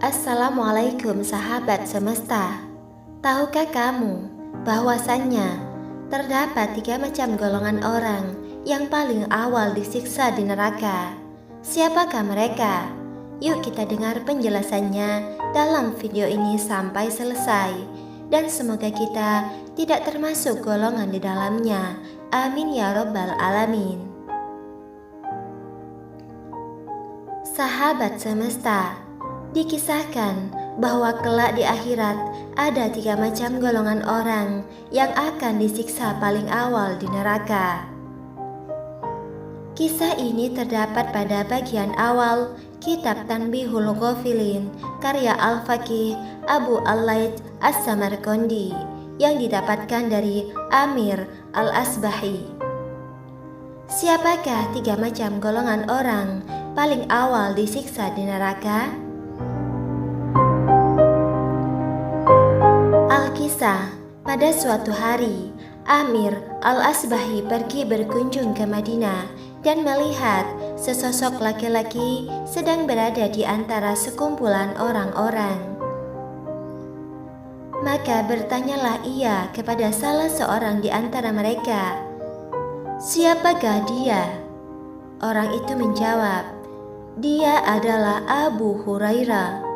Assalamualaikum sahabat semesta. Tahukah kamu bahwasannya terdapat 3 macam golongan orang yang paling awal disiksa di neraka? Siapakah mereka? Yuk kita dengar penjelasannya dalam video ini sampai selesai, dan semoga kita tidak termasuk golongan di dalamnya. Amin ya robbal alamin. Sahabat semesta, dikisahkan bahwa kelak di akhirat ada 3 macam golongan orang yang akan disiksa paling awal di neraka. Kisah ini terdapat pada bagian awal kitab Tanbihul Ghafilin karya Al-Faqih Abu Al-Laits As-Samarqandi yang didapatkan dari Amir Al-Asbahi. Siapakah 3 macam golongan orang paling awal disiksa di neraka? Alkisah, pada suatu hari, Amir Al-Asbahi pergi berkunjung ke Madinah dan melihat sesosok laki-laki sedang berada di antara sekumpulan orang-orang. Maka bertanyalah ia kepada salah seorang di antara mereka, "Siapakah dia?" Orang itu menjawab, "Dia adalah Abu Hurairah."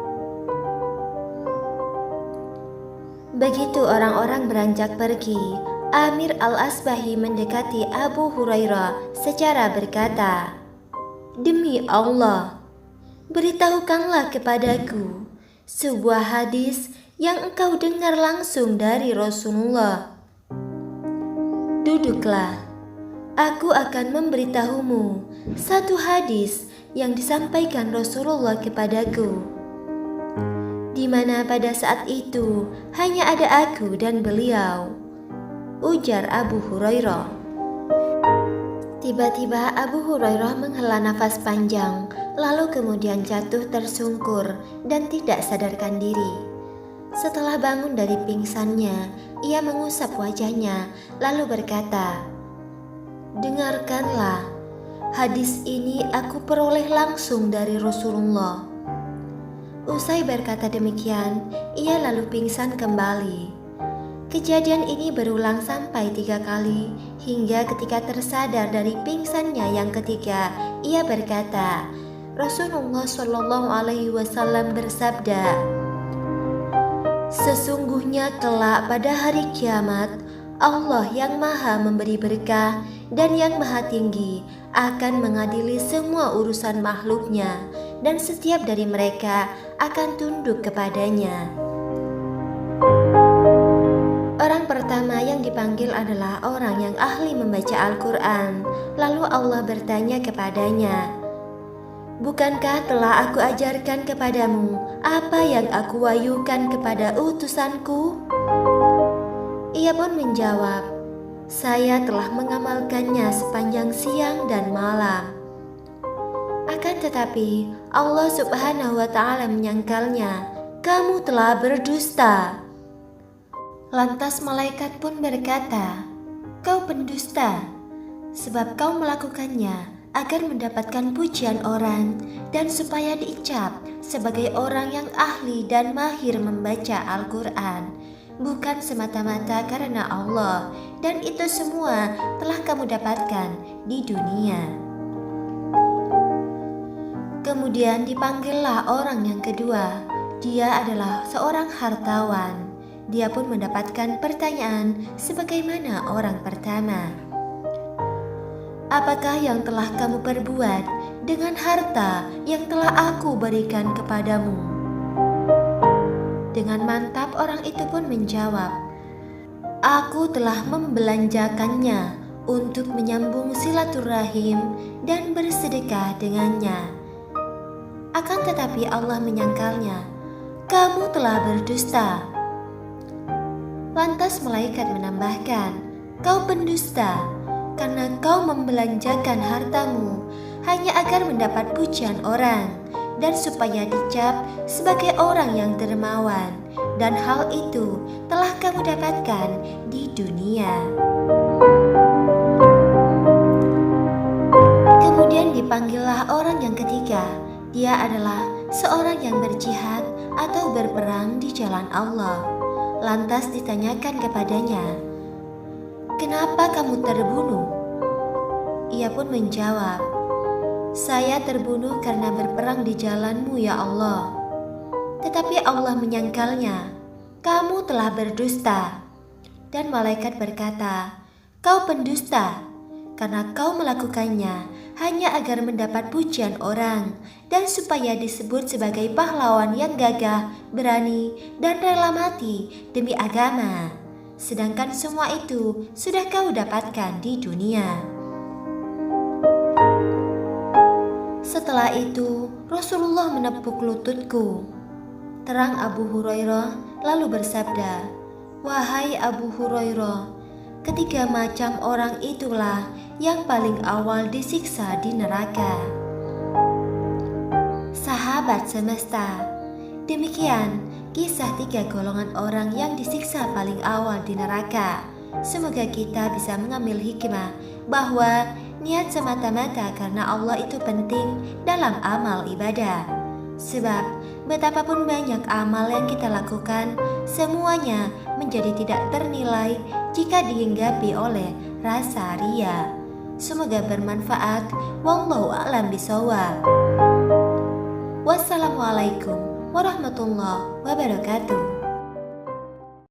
Begitu orang-orang beranjak pergi, Amir Al-Asbahi mendekati Abu Hurairah secara berkata, "Demi Allah, beritahukanlah kepadaku sebuah hadis yang engkau dengar langsung dari Rasulullah. Duduklah, aku akan memberitahumu satu hadis yang disampaikan Rasulullah kepadaku, di mana pada saat itu hanya ada aku dan beliau," ujar Abu Hurairah. Tiba-tiba Abu Hurairah menghela nafas panjang, lalu kemudian jatuh tersungkur dan tidak sadarkan diri. Setelah bangun dari pingsannya, ia mengusap wajahnya lalu berkata, "Dengarkanlah, hadis ini aku peroleh langsung dari Rasulullah." Usai berkata demikian, ia lalu pingsan kembali. Kejadian ini berulang sampai 3 kali, hingga ketika tersadar dari pingsannya yang ketiga, ia berkata, "Rasulullah Shallallahu Alaihi Wasallam bersabda, sesungguhnya kelak pada hari kiamat, Allah yang maha memberi berkah dan yang maha tinggi akan mengadili semua urusan makhluknya, dan setiap dari mereka akan tunduk kepadanya." Orang pertama yang dipanggil adalah orang yang ahli membaca Al-Quran. Lalu Allah bertanya kepadanya, "Bukankah telah aku ajarkan kepadamu apa yang aku wahyukan kepada utusanku?" Ia pun menjawab, "Saya telah mengamalkannya sepanjang siang dan malam." Akan tetapi Allah Subhanahu wa Ta'ala menyangkalnya, "Kamu telah berdusta." Lantas malaikat pun berkata, "Kau pendusta, sebab kau melakukannya agar mendapatkan pujian orang dan supaya dicap sebagai orang yang ahli dan mahir membaca Al-Quran, bukan semata-mata karena Allah, dan itu semua telah kamu dapatkan di dunia." Kemudian dipanggillah orang yang kedua. Dia adalah seorang hartawan. Dia pun mendapatkan pertanyaan sebagaimana orang pertama, "Apakah yang telah kamu perbuat dengan harta yang telah aku berikan kepadamu?" Dengan mantap orang itu pun menjawab, "Aku telah membelanjakannya untuk menyambung silaturahim dan bersedekah dengannya." Akan tetapi Allah menyangkalnya, "Kamu telah berdusta." Lantas malaikat menambahkan, "Kau pendusta, karena kau membelanjakan hartamu hanya agar mendapat pujian orang dan supaya dicap sebagai orang yang dermawan, dan hal itu telah kamu dapatkan di dunia." Kemudian dipanggillah orang yang ketiga. Dia adalah seorang yang berjihad atau berperang di jalan Allah. Lantas ditanyakan kepadanya, "Kenapa kamu terbunuh?" Ia pun menjawab, "Saya terbunuh karena berperang di jalan-Mu ya Allah." Tetapi Allah menyangkalnya, "Kamu telah berdusta." Dan malaikat berkata, "Kau pendusta, karena kau melakukannya hanya agar mendapat pujian orang dan supaya disebut sebagai pahlawan yang gagah, berani, dan rela mati demi agama. Sedangkan semua itu sudah kau dapatkan di dunia." Setelah itu, Rasulullah menepuk lututku. Terang Abu Hurairah lalu bersabda, "Wahai Abu Hurairah, ketiga macam orang itulah yang paling awal disiksa di neraka." Sahabat semesta, demikian kisah 3 golongan orang yang disiksa paling awal di neraka. Semoga kita bisa mengambil hikmah bahwa niat semata-mata karena Allah itu penting dalam amal ibadah. Sebab betapapun banyak amal yang kita lakukan, semuanya menjadi tidak ternilai jika dihinggapi oleh rasa ria. Semoga bermanfaat. Wallahu a'lam bishawab. Wassalamualaikum warahmatullahi wabarakatuh.